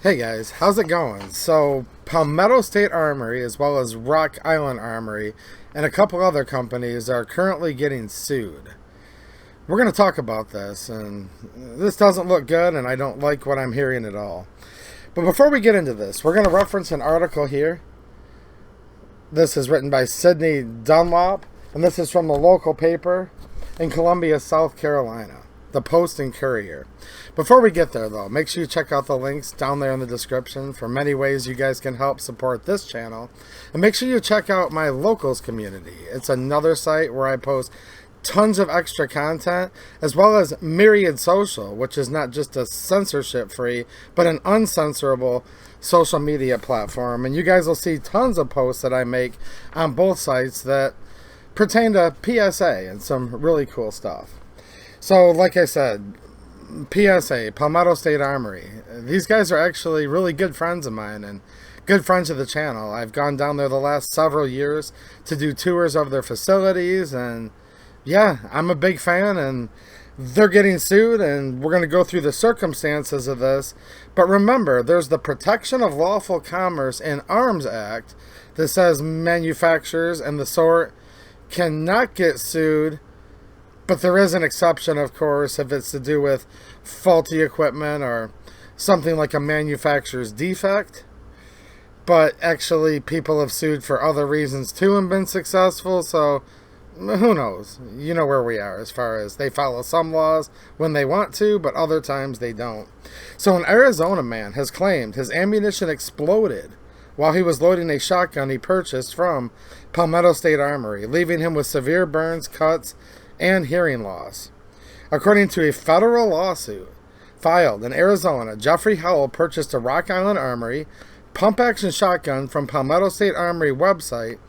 Hey guys, how's it going? So, Palmetto State Armory, as well as Rock Island Armory, and a couple other companies are currently getting sued. We're going to talk about this, and this doesn't look good, and I don't like what I'm hearing at all. But before we get into this, we're going to reference an article here. This is written by Sydney Dunlop, and this is from the local paper in Columbia, South Carolina, the Post and Courier. Before we get there, though, make sure you check out the links down there in the description for many ways you guys can help support this channel. And make sure you check out my locals community. It's another site where I post tons of extra content, as well as Myriad Social, which is not just a censorship-free, but an uncensorable social media platform. And you guys will see tons of posts that I make on both sites that pertain to PSA and some really cool stuff. So, like I said, PSA, Palmetto State Armory. These guys are actually really good friends of mine and good friends of the channel. I've gone down there the last several years to do tours of their facilities, and yeah, I'm a big fan, and they're getting sued, and we're going to go through the circumstances of this. But remember, there's the Protection of Lawful Commerce in Arms Act that says manufacturers and the sort cannot get sued. But there is an exception, of course, if it's to do with faulty equipment or something like a manufacturer's defect. But actually, people have sued for other reasons too and been successful, so who knows? You know where we are as far as they follow some laws when they want to, but other times they don't. So an Arizona man has claimed his ammunition exploded while he was loading a shotgun he purchased from Palmetto State Armory, leaving him with severe burns, cuts, and hearing loss. According to a federal lawsuit filed in Arizona, Jeffrey Howell purchased a Rock Island Armory pump-action shotgun from Palmetto State Armory website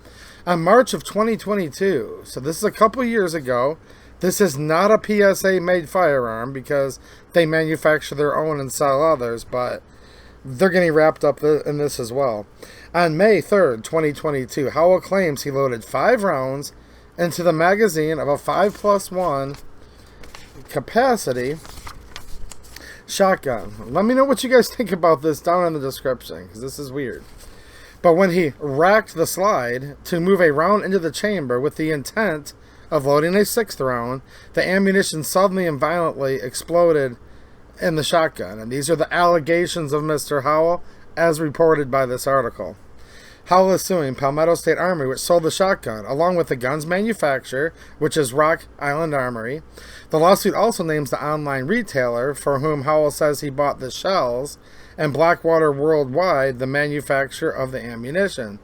on March of 2022. So this is a couple years ago. This is not a PSA-made firearm because they manufacture their own and sell others, but they're getting wrapped up in this as well. On May 3rd, 2022, Howell claims he loaded 5 rounds into the magazine of a 5+1 capacity shotgun. Let me know what you guys think about this down in the description, because this is weird. But when he racked the slide to move a round into the chamber with the intent of loading a 6th round, the ammunition suddenly and violently exploded in the shotgun. And these are the allegations of Mr. Howell as reported by this article. Howell is suing Palmetto State Armory, which sold the shotgun, along with the gun's manufacturer, which is Rock Island Armory. The lawsuit also names the online retailer for whom Howell says he bought the shells, and Blackwater Worldwide, the manufacturer of the ammunition.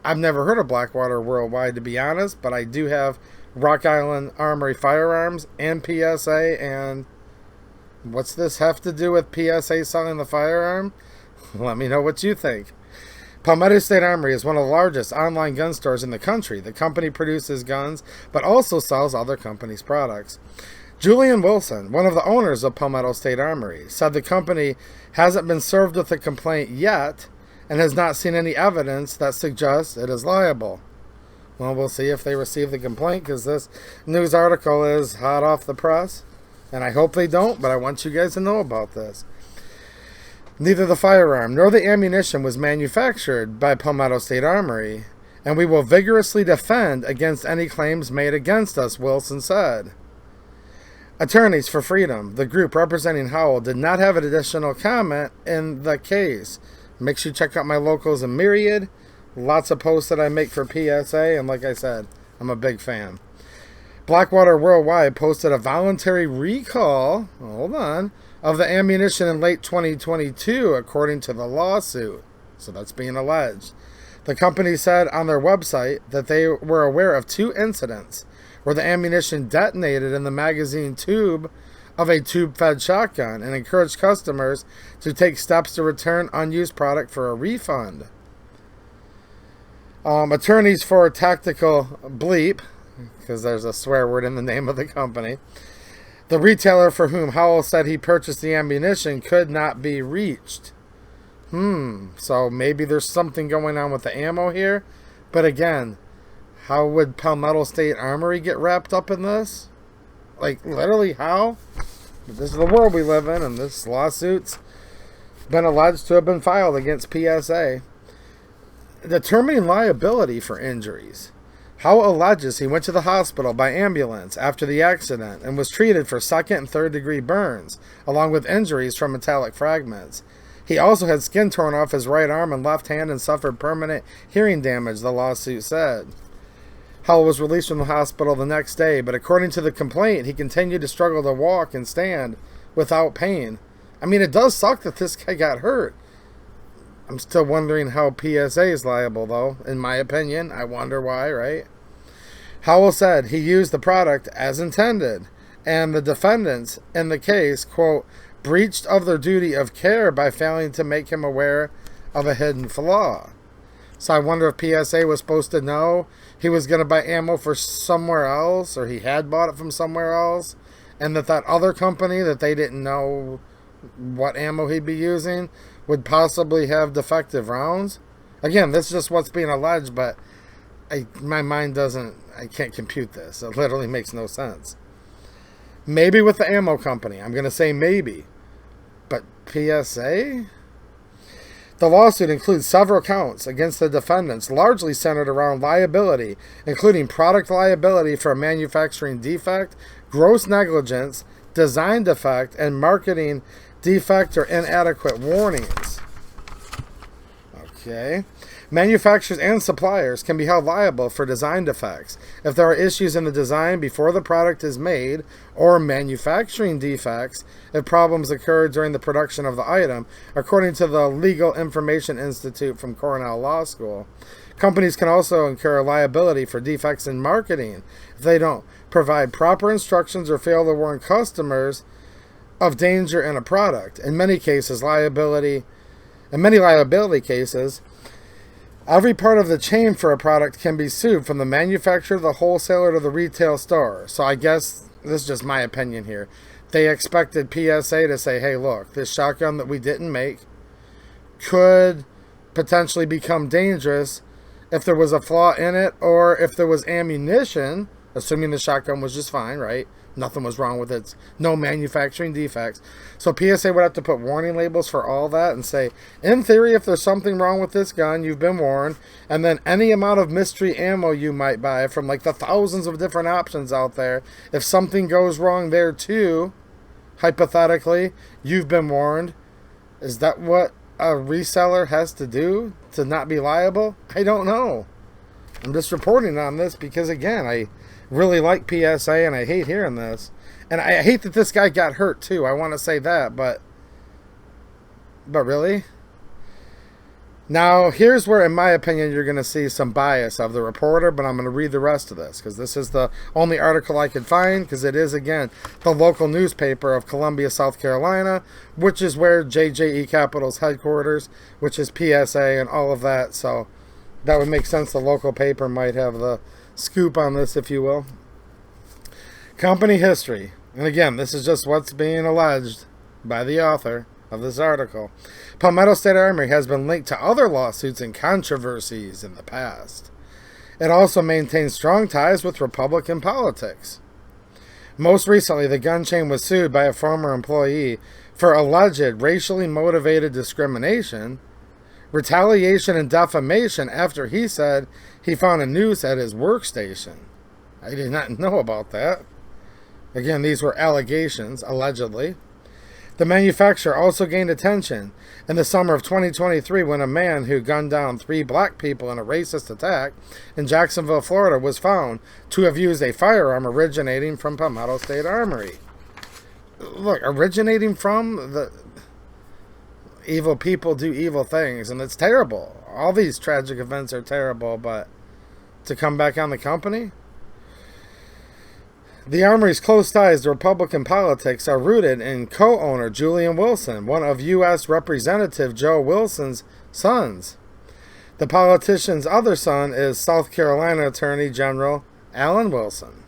I've never heard of Blackwater Worldwide, to be honest, but I do have Rock Island Armory firearms and PSA, and what's this have to do with PSA selling the firearm? Let me know what you think. Palmetto State Armory is one of the largest online gun stores in the country. The company produces guns, but also sells other companies' products. Julian Wilson, one of the owners of Palmetto State Armory, said the company hasn't been served with a complaint yet and has not seen any evidence that suggests it is liable. Well, we'll see if they receive the complaint, because this news article is hot off the press, and I hope they don't, but I want you guys to know about this. Neither the firearm nor the ammunition was manufactured by Palmetto State Armory, and we will vigorously defend against any claims made against us, Wilson said. Attorneys for Freedom, the group representing Howell, did not have an additional comment in the case. Make sure you check out my locals in Myriad. Lots of posts that I make for PSA, and like I said, I'm a big fan. Blackwater Worldwide posted a voluntary recall, hold on, of the ammunition in late 2022, according to the lawsuit. So that's being alleged. The company said on their website that they were aware of 2 incidents where the ammunition detonated in the magazine tube of a tube-fed shotgun and encouraged customers to take steps to return unused product for a refund. Attorneys for Tactical Bleep, because there's a swear word in the name of the company, the retailer for whom Howell said he purchased the ammunition, could not be reached. So maybe there's something going on with the ammo here. But again, how would Palmetto State Armory get wrapped up in this? Like, literally, how? This is the world we live in, and this lawsuit's been alleged to have been filed against PSA, determining liability for injuries. Howell alleges he went to the hospital by ambulance after the accident and was treated for second and third degree burns, along with injuries from metallic fragments. He also had skin torn off his right arm and left hand and suffered permanent hearing damage, the lawsuit said. Howell was released from the hospital the next day, but according to the complaint, he continued to struggle to walk and stand without pain. I mean, it does suck that this guy got hurt. I'm still wondering how PSA is liable, though, in my opinion. I wonder why, right? Howell said he used the product as intended, and the defendants in the case, quote, breached of their duty of care by failing to make him aware of a hidden flaw. So I wonder if PSA was supposed to know he was going to buy ammo for somewhere else, or he had bought it from somewhere else, and that other company that they didn't know what ammo he'd be using would possibly have defective rounds. Again, this is just what's being alleged, but my mind I can't compute this. It literally makes no sense. Maybe with the ammo company. I'm going to say maybe. But PSA? The lawsuit includes several counts against the defendants, largely centered around liability, including product liability for a manufacturing defect, gross negligence, design defect, and marketing defect or inadequate warnings. Okay. Manufacturers and suppliers can be held liable for design defects if there are issues in the design before the product is made, or manufacturing defects if problems occur during the production of the item, according to the Legal Information Institute from Cornell Law School. Companies can also incur liability for defects in marketing if they don't provide proper instructions or fail to warn customers of danger in a product. In many liability cases, every part of the chain for a product can be sued, from the manufacturer to the wholesaler to the retail store. So I guess this is just my opinion here. They expected PSA to say, hey, look, this shotgun that we didn't make could potentially become dangerous if there was a flaw in it, or if there was ammunition, assuming the shotgun was just fine, right? Nothing was wrong with it. No manufacturing defects. So PSA would have to put warning labels for all that and say, in theory, if there's something wrong with this gun, you've been warned. And then any amount of mystery ammo you might buy from like the thousands of different options out there, if something goes wrong there too, hypothetically, you've been warned. Is that what a reseller has to do to not be liable? I don't know. I'm just reporting on this because, again, I really like PSA and I hate hearing this. And I hate that this guy got hurt too. I want to say that, but really? Now, here's where, in my opinion, you're going to see some bias of the reporter, but I'm going to read the rest of this because this is the only article I could find, because it is, again, the local newspaper of Columbia, South Carolina, which is where JJE Capital's headquarters, which is PSA and all of that. So that would make sense. The local paper might have the scoop on this, if you will. Company history. And again, this is just what's being alleged by the author of this article. Palmetto State Armory has been linked to other lawsuits and controversies in the past. It also maintains strong ties with Republican politics. Most recently, the gun chain was sued by a former employee for alleged racially motivated discrimination, retaliation, and defamation after he said he found a noose at his workstation. I did not know about that. Again, these were allegations, allegedly. The manufacturer also gained attention in the summer of 2023 when a man who gunned down 3 black people in a racist attack in Jacksonville, Florida, was found to have used a firearm originating from Palmetto State Armory. Look, originating from the evil people do evil things, and it's terrible. All these tragic events are terrible, but to come back on the company? The Armory's close ties to Republican politics are rooted in co-owner Julian Wilson, one of U.S. Representative Joe Wilson's sons. The politician's other son is South Carolina Attorney General Alan Wilson.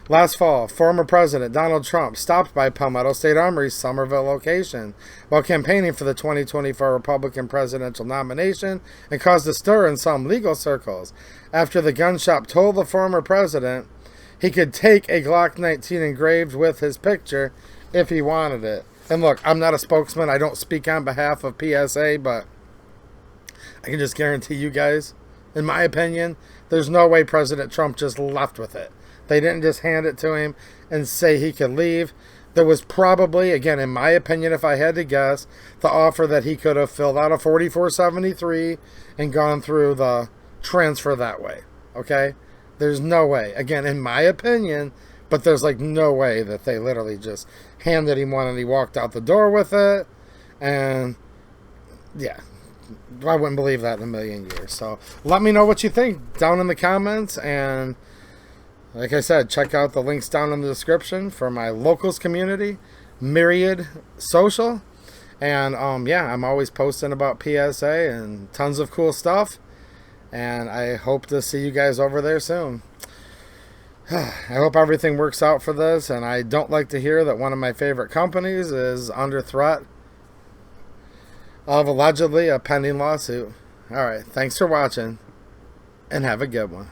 Last fall, former President Donald Trump stopped by Palmetto State Armory's Somerville location while campaigning for the 2024 Republican presidential nomination, and caused a stir in some legal circles after the gun shop told the former president he could take a Glock 19 engraved with his picture if he wanted it. And look, I'm not a spokesman. I don't speak on behalf of PSA, but I can just guarantee you guys, in my opinion, there's no way President Trump just left with it. They didn't just hand it to him and say he could leave. There was probably, again, in my opinion, if I had to guess, the offer that he could have filled out a 4473 and gone through the transfer that way. Okay? There's no way. Again, in my opinion, but there's like no way that they literally just handed him one and he walked out the door with it. And yeah, I wouldn't believe that in a million years. So let me know what you think down in the comments. And like I said, check out the links down in the description for my locals community, Myriad Social. And yeah, I'm always posting about PSA and tons of cool stuff. And I hope to see you guys over there soon. I hope everything works out for this. And I don't like to hear that one of my favorite companies is under threat of allegedly a pending lawsuit. All right, thanks for watching and have a good one.